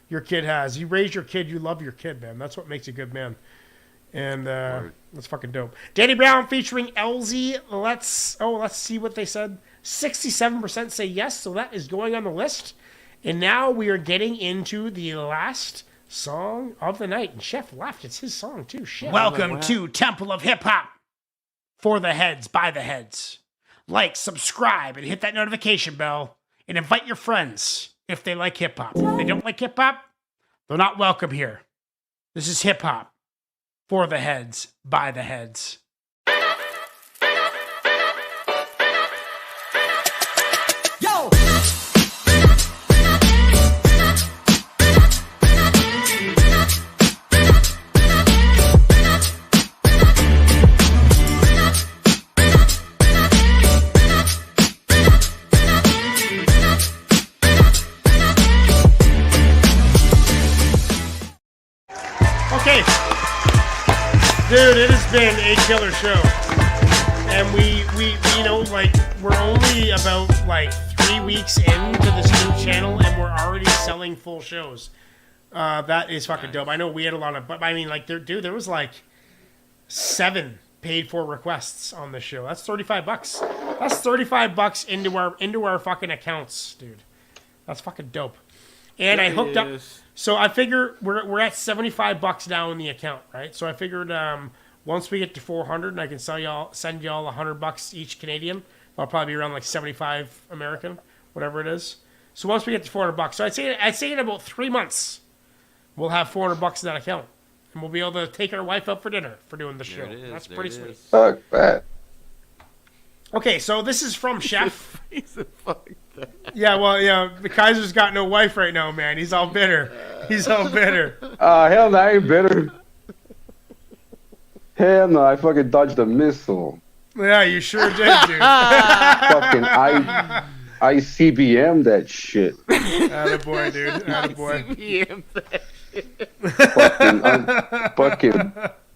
your kid has. You raise your kid, you love your kid, man. That's what makes a good man. And that's fucking dope. Danny Brown featuring LZ. Let's see what they said. 67% say yes, so that is going on the list. And now we are getting into the last song of the night. And Chef left. It's his song too. Shit. Welcome to Temple of Hip Hop. For the heads, by the heads. Like, subscribe, and hit that notification bell. And invite your friends if they like hip hop. If they don't like hip hop, they're not welcome here. This is hip hop. For the heads, by the heads. Yo! Okay. Dude, it has been a killer show. And we we're only about 3 weeks into this new channel and we're already selling full shows. That is fucking dope. I know we had a lot of, but I mean, there was 7 paid for requests on this show. That's $35. That's $35 into our fucking accounts, dude. That's fucking dope. And I hooked up. So I figure we're at $75 now in the account, right? So I figured once we get to 400 and I can send y'all $100 each Canadian, I'll probably be around 75 American, whatever it is. So once we get to $400, so I'd say in about 3 months we'll have $400 in that account, and we'll be able to take our wife out for dinner for doing the show. That's pretty sweet. Fuck that. Okay, so this is from Chef. Fuck that. Yeah, well, the Kaiser's got no wife right now, man. He's all bitter. Hell no, I ain't bitter. Hell no, I fucking dodged a missile. Yeah, you sure did, dude. Fucking ICBM that shit. Attaboy, dude. Attaboy. ICBM that shit. Fucking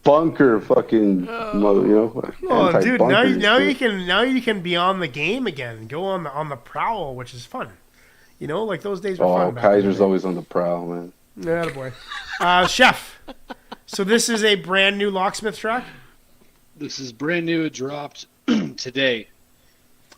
bunker, fucking, Oh, dude, now you can be on the game again. Go on the prowl, which is fun. Those days were fun. Kaiser's always on the prowl, man. Attaboy. Chef. So this is a brand new Locksmith track? This is brand new. It dropped today.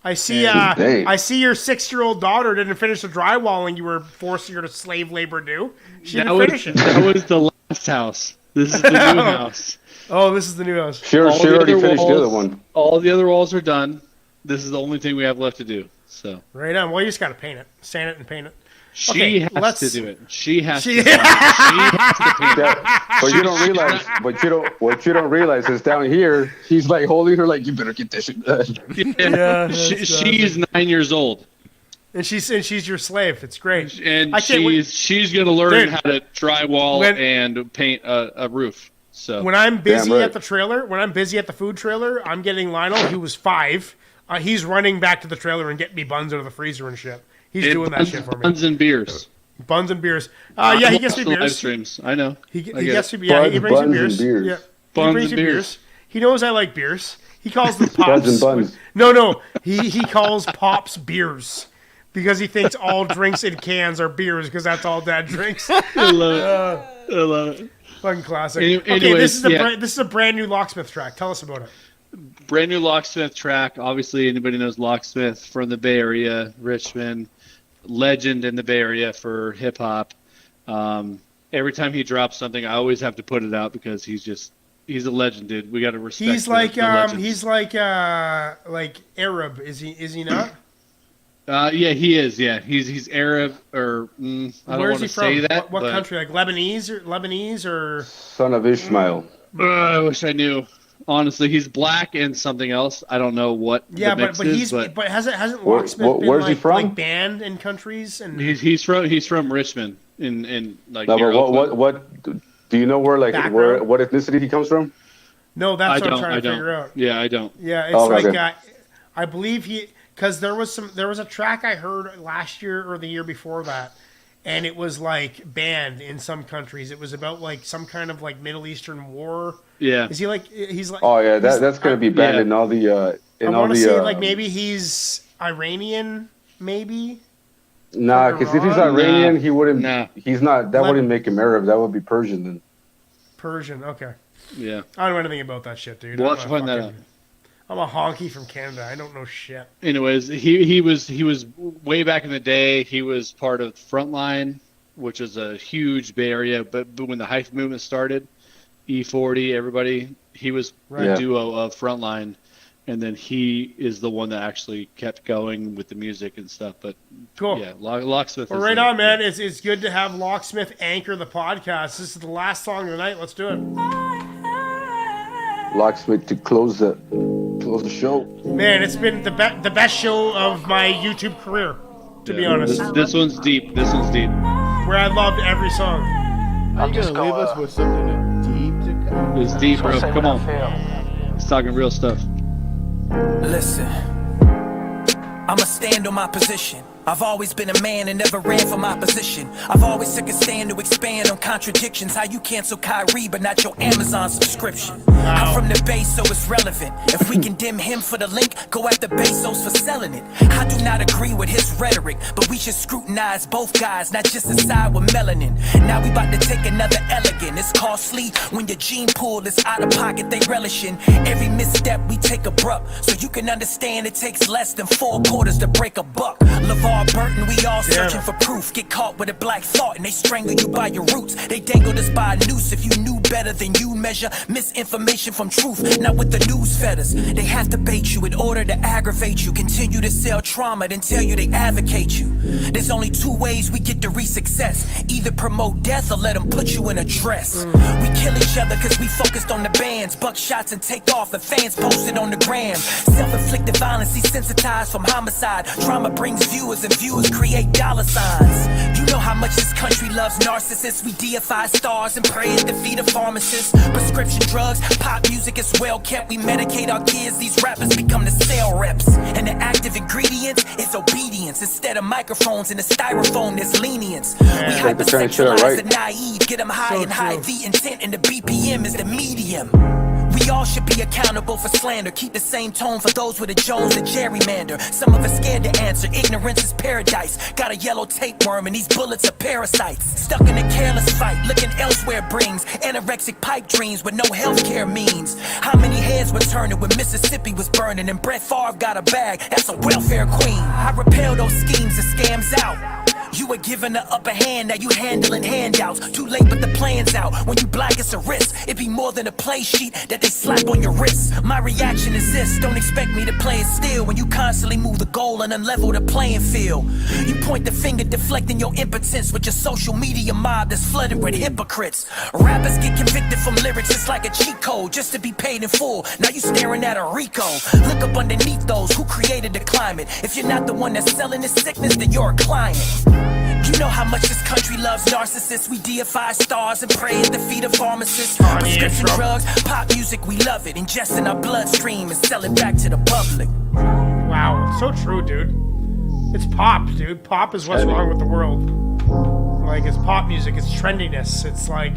I see your 6-year-old daughter didn't finish the drywalling you were forcing her to slave labor do. She didn't finish it. That was the last house. This is the new house. Oh, this is the new house. She already finished the other one. All the other walls are done. This is the only thing we have left to do. So right on. Well, you just got to paint it. Sand it and paint it. She has to do it. She has to paint it. But you don't realize. What you don't realize is down here, he's holding her you better get this shit done. Yeah, she's 9 years old. And she's your slave. It's great. And she's gonna learn how to drywall and paint a roof. So when I'm busy at the trailer, when I'm busy at the food trailer, I'm getting Lionel, who was 5. He's running back to the trailer and getting me buns out of the freezer and shit. He's doing that shit for me. Buns and beers. Buns and beers. Yeah, he gets me beers. Live streams. I know. He gets me. Yeah, he brings me beers. Yeah, buns and beers. He knows I like beers. He calls them pops. Buns and buns. No. He calls pops beers because he thinks all drinks in cans are beers because that's all Dad drinks. I love it. Fucking classic. Anyways, okay, this is a brand new Locksmith track. Tell us about it. Brand new Locksmith track. Obviously, anybody knows Locksmith from the Bay Area, Richmond, legend in the Bay Area for hip hop. Every time he drops something, I always have to put it out because he's a legend, dude. We got to respect. He's like Arab, is he not? Yeah, he is. Yeah, he's Arab or I don't want to say that. What country? Lebanese or son of Ishmael? I wish I knew. Honestly, he's black and something else. I don't know what. Yeah, the mix is, but hasn't Locksmith been where's he from? banned in countries? And he's from Richmond in No, but what do you know what ethnicity he comes from? No, that's what I'm trying to figure out. Yeah, I don't. Yeah, it's I believe because there was a track I heard last year or the year before that, and it was banned in some countries. It was about some kind of Middle Eastern war. Yeah. Is he he's like? Oh yeah, that's gonna be banned in all the. I want to say maybe he's Iranian, maybe. Nah, because if he's Iran? Iranian, he wouldn't. Nah. He's not. That wouldn't make him Arab. That would be Persian then. Persian, okay. Yeah. I don't know anything about that shit, dude. We'll I'm have to find that out. I'm a honky from Canada. I don't know shit. Anyways, he was way back in the day. He was part of Frontline, which is a huge Bay Area. But when the hype movement started, E40, everybody, he was the duo of Frontline, and then he is the one that actually kept going with the music and stuff. But cool. Yeah, Locksmith. Well, right on, man. It's good to have Locksmith anchor the podcast. This is the last song of the night. Let's do it. Locksmith to close the show. Man, it's been the best show of my YouTube career, to be honest. This one's deep. Where I loved every song. Are you gonna leave us with something deep to come? It's deep, bro. Come on. He's talking real stuff. Listen, I'ma stand on my position. I've always been a man and never ran from my position. I've always took a stand to expand on contradictions. How you cancel Kyrie but not your Amazon subscription. I'm from the base, so it's relevant. If we condemn him for the link, go after Bezos for selling it. I do not agree with his rhetoric, but we should scrutinize both guys, not just the side with melanin. Now we about to take another elegant. It's costly when your gene pool is out of pocket, they relishing. Every misstep we take abrupt, so you can understand it takes less than 4 quarters to break a buck. LeVar Burton, we all searching for proof. Get caught with a black thought and they strangle you by your roots. They dangled us by a noose. If you knew better than you measure misinformation from truth. Not with the news fetters. They have to bait you in order to aggravate you. Continue to sell trauma, then tell you they advocate you. There's only 2 ways we get to reach success. Either promote death or let them put you in a dress. We kill each other cause we focused on the bands. Buck shots and take off, the fans posted on the gram. Self-inflicted violence, desensitized from homicide. Trauma brings viewers and viewers create dollar signs. You know how much this country loves narcissists. We deify stars and pray at the feet of pharmacists. Prescription drugs, pop music is well kept. We medicate our kids, these rappers become the sale reps. And the active ingredient is obedience. Instead of microphones in the styrofoam, there's lenience. We hypersexualize the naive, get them high and high. The intent and the BPM is the medium. We all should be accountable for slander. Keep the same tone for those with a Jones and gerrymander. Some of us scared to answer. Ignorance is paradise. Got a yellow tapeworm and these bullets are parasites. Stuck in a careless fight, looking elsewhere brings anorexic pipe dreams with no healthcare means. How many heads were turning when Mississippi was burning and Brett Favre got a bag? That's a welfare queen. I repel those schemes and scams out. You were given the upper hand, now you handling handouts. Too late, but the plan's out. When you black, it's a risk. It be more than a play sheet that they slap on your wrist. My reaction is this: don't expect me to play it still when you constantly move the goal and unlevel the playing field. You point the finger, deflecting your impotence with your social media mob that's flooded with hypocrites. Rappers get convicted from lyrics, it's like a cheat code just to be paid in full. Now you staring at a Rico. Look up underneath those who created the climate. If you're not the one that's selling this sickness, then you're a client. You know how much this country loves narcissists. We deify stars and pray at the feet of pharmacists. Prescription drugs, pop music, we love it. Ingest in our bloodstream and sell it back to the public. Wow, it's so true, dude. It's pop, dude. Pop is what's wrong with the world. Like, it's pop music, it's trendiness. It's like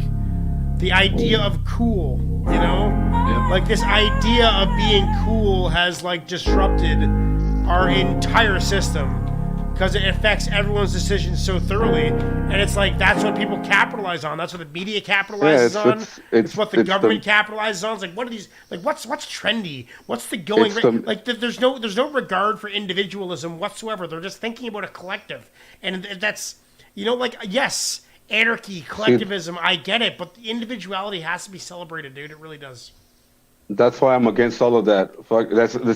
the idea of cool, you know? Yep. Like, this idea of being cool has, like, disrupted our entire system. Because it affects everyone's decisions so thoroughly, and it's like that's what people capitalize on. That's what the media capitalizes on. It's what the government capitalizes on. It's like, what are these? Like, what's trendy? What's the going rate? Like, there's no regard for individualism whatsoever. They're just thinking about a collective, and that's, you know, like, yes, anarchy, collectivism. I get it, but the individuality has to be celebrated, dude. It really does. That's why I'm against all of that.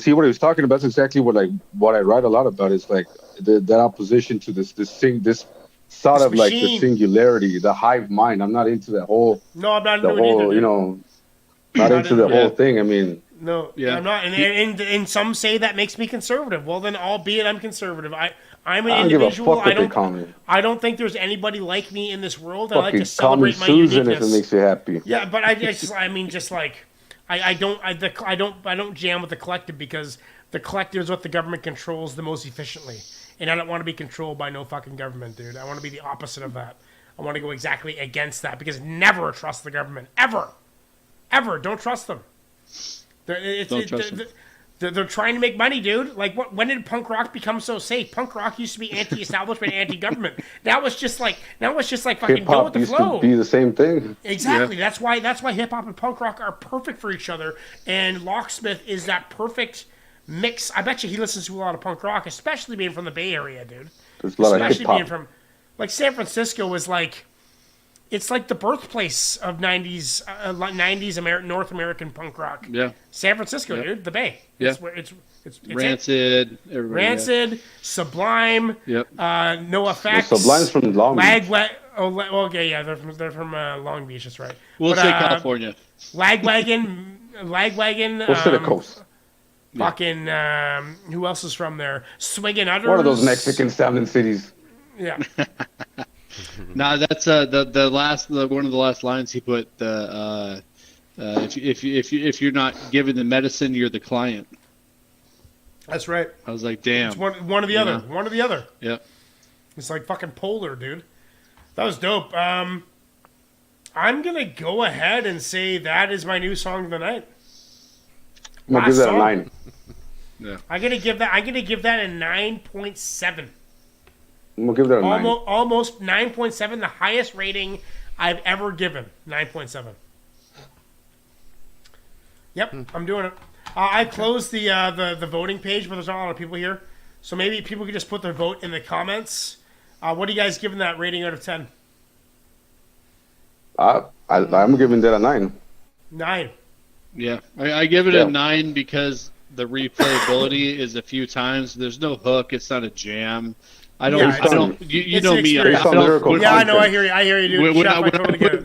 See what he was talking about. That's exactly what I write a lot about. Is like that opposition to this thought of like the singularity, the hive mind. I'm not into that whole. No, I'm not into the whole. Either, you know, not into the whole thing. I mean. No, yeah. I'm not. And some say that makes me conservative. Well, then, albeit I'm conservative, I'm an individual. I don't think there's anybody like me in this world. I like to celebrate my uniqueness. If it makes you happy. Yeah, but I don't jam with the collective because the collective is what the government controls the most efficiently. And I don't want to be controlled by no fucking government, dude. I want to be the opposite of that. I want to go exactly against that because never trust the government. Ever. Ever. Don't trust them. They're trying to make money, dude. Like, when did punk rock become so safe? Punk rock used to be anti-establishment, anti-government. Now it's just like fucking Hip go with hop the used flow. to be the same thing. Exactly. Yeah. That's why hip hop and punk rock are perfect for each other. And Locksmith is that perfect mix. I bet you he listens to a lot of punk rock, especially being from the Bay Area, dude. There's a lot of Especially hip hop. being from, like, San Francisco was like, it's like the birthplace of '90s North American punk rock. Yeah. San Francisco, dude, the Bay. Yeah. It's where it's Rancid. Rancid, Sublime. Yep. No Effects. Sublime's from Long Beach. Okay, yeah, they're from Long Beach. That's right. We'll say California. Lagwagon. What's to the coast? Fucking. Who else is from there? Swingin' Utters. One of those Mexican sounding cities. Yeah. No, that's one of the last lines he put. If you're not given the medicine, you're the client. That's right. I was like, damn. It's one or the other. One or the other. Yep. It's like fucking polar, dude. That was dope. I'm gonna go ahead and say that is my new song of the night. I'm gonna give that a 9. Yeah. I'm gonna give that a 9.7. I'm gonna give that a 9. Almost 9.7, the highest rating I've ever given. 9.7. Yep, I'm doing it. I closed the voting page, but there's not a lot of people here, so maybe people could just put their vote in the comments. What are you guys giving that rating out of 10? I'm giving that a 9. 9. Yeah, I give it a 9 because the replayability is a few times. There's no hook. It's not a jam. You know me. I know. I hear you, dude.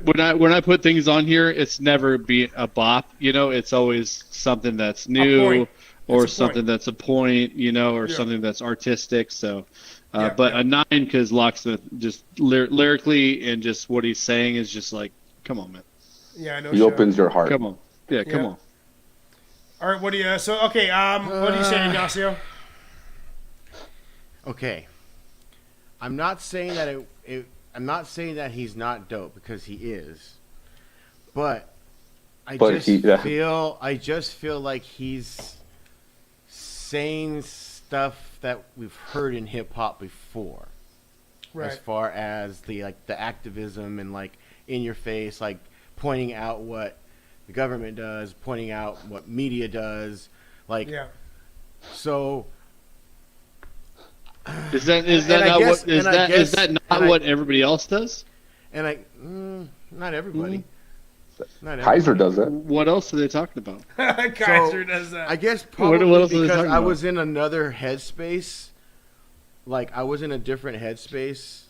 When I put things on here, it's never be a bop. You know, it's always something that's new or something that's a point. You know, or something that's artistic. So, but a 9 because Locksmith just lyrically and just what he's saying is just like, come on, man. Yeah, I know. He opens your heart. Come on. Yeah, come on. All right, what do you? What do you say, Ignacio? Okay. I'm not saying that I'm not saying that he's not dope because he is, but I just feel like he's saying stuff that we've heard in hip hop before, right? As far as the activism and like in your face, like pointing out what the government does, pointing out what media does, like so. Is that not what everybody else does? And not everybody. Not everybody. Kaiser does that. What else are they talking about? Kaiser does that. I guess probably because I was in another headspace. Like I was in a different headspace,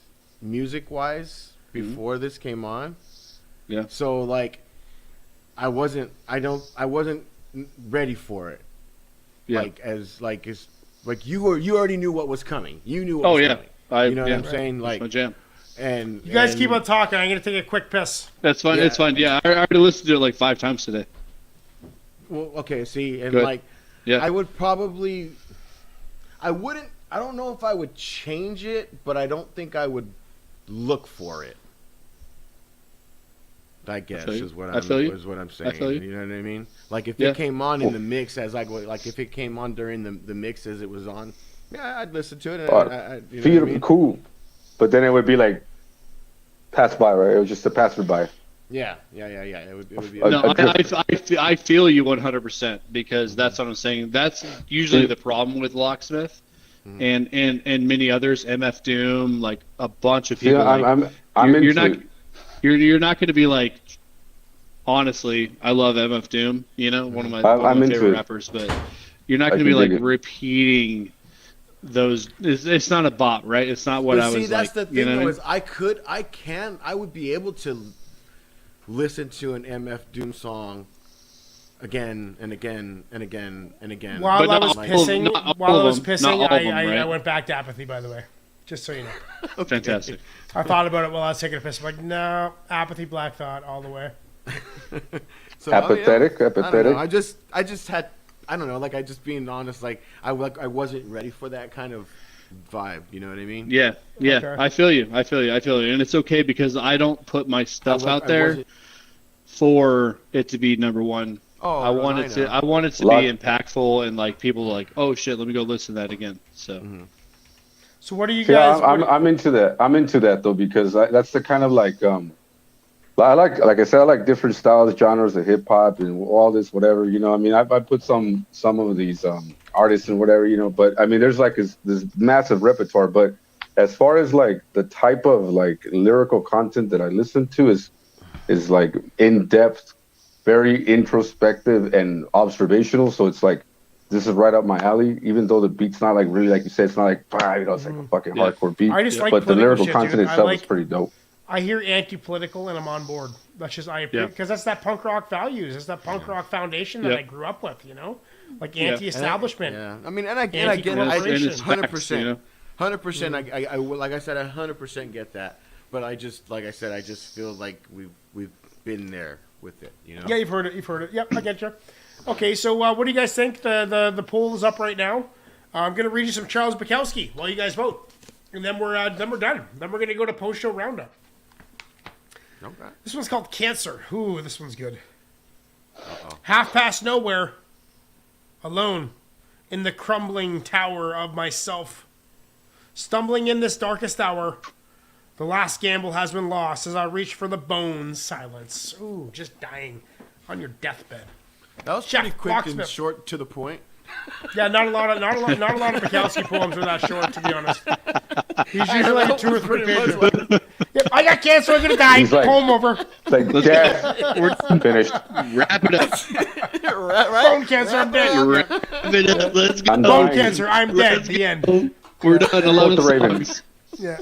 music-wise, before this came on. Yeah. So like, I wasn't ready for it. Yeah. Like you already knew what was coming. You knew what was coming. You know what I'm saying? Like my jam. And you guys keep on talking. I'm gonna take a quick piss. That's fine. Yeah. It's fine. Yeah, I already listened to it like 5 times today. Well, okay. See, and I would probably, I don't know if I would change it, but I don't think I would look for it. I guess is what I'm saying. I feel you. You know what I mean? Like if it came on in the mix as like if it came on during the mix as it was on, I'd listen to it. And it'd be cool, but then it would be like pass by, right? It was just a passerby. Yeah. It would be. No, I feel you 100% because that's what I'm saying. That's usually the problem with Locksmith and many others, MF Doom, like a bunch of people. You're not going to be like, honestly, I love MF Doom, you know, one of my favorite rappers, but you're not going to be like repeating those. It's not a bot, right? It's not what I was like. See, that's the thing, though, is I would be able to listen to an MF Doom song again and again and again and again. While I was pissing, I went back to Apathy, by the way. Just so you know. Fantastic. I thought about it while I was taking a piss. I'm like, no, Apathy, Black Thought, all the way. Apathetic. I just had, I don't know, like I just being honest, like I wasn't ready for that kind of vibe. You know what I mean? Yeah. Okay. I feel you, and it's okay because I don't put my stuff out there for it to be number one Oh, I want it to be impactful and like people like, oh shit, let me go listen to that again. So. Mm-hmm. So what do you guys? I'm into that. I'm into that though because that's the kind of like I like I said, I like different styles, genres of hip hop and all this whatever. You know, I mean, I put some of these artists and whatever. You know, but I mean, there's like this massive repertoire. But as far as like the type of like lyrical content that I listen to is like in depth, very introspective and observational. So it's like. This is right up my alley, even though the beat's not like really, like you said, it's not like, you know, it's like a fucking hardcore beat. I just like but the lyrical shit, content dude. itself is pretty dope. I hear anti-political and I'm on board. That's just because that's that punk rock values. That's that punk rock foundation that I grew up with. You know, like anti-establishment. Yeah, I mean, and I get, I 100%, 100%. I like I said, I 100% get that. But I just, like I said, I just feel like we've been there with it. You know? Yeah, you've heard it. Yep, I get you. Okay, so what do you guys think? The poll is up right now. I'm gonna read you some Charles Bukowski while you guys vote, and then we're done. Then we're gonna go to post show roundup. Okay. This one's called Cancer. Ooh, this one's good. Half past nowhere, alone, in the crumbling tower of myself, stumbling in this darkest hour. The last gamble has been lost as I reach for the bones. Silence. Ooh, just dying on your deathbed. That was pretty quick and short to the point. Yeah, not a lot of Bukowski poems are that short, to be honest. He's usually like 2 or 3 pages. Yep, I got cancer, I'm gonna die. Like, poem over. Like, we're finished. Wrap it up. Right? Bone cancer, I'm dead. Wrap it up. Let's go. Bone cancer, I'm dead. The end. We're done. 11 the Ravens. songs. Yeah.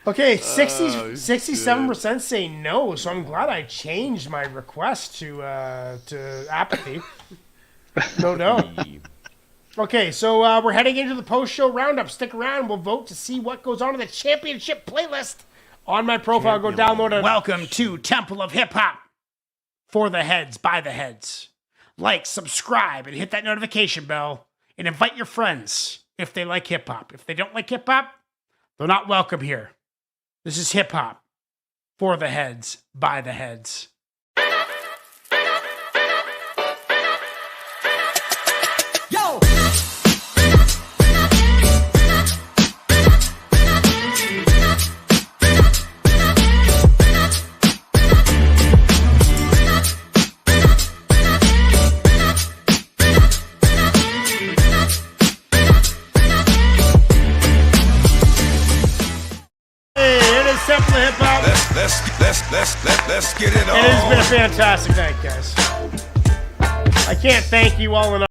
Okay, 67% say no, so I'm glad I changed my request to apathy. No. Okay, so we're heading into the post-show roundup. Stick around. We'll vote to see what goes on in the championship playlist. On my profile, go download it. Welcome to Temple of Hip Hop. For the heads, by the heads. Like, subscribe, and hit that notification bell. And invite your friends if they like hip-hop. If they don't like hip-hop, they're not welcome here. This is hip-hop. For the heads, by the heads. Yo! Temple of Hip Hop. Let's get it on. It has been a fantastic night, guys. I can't thank you all enough.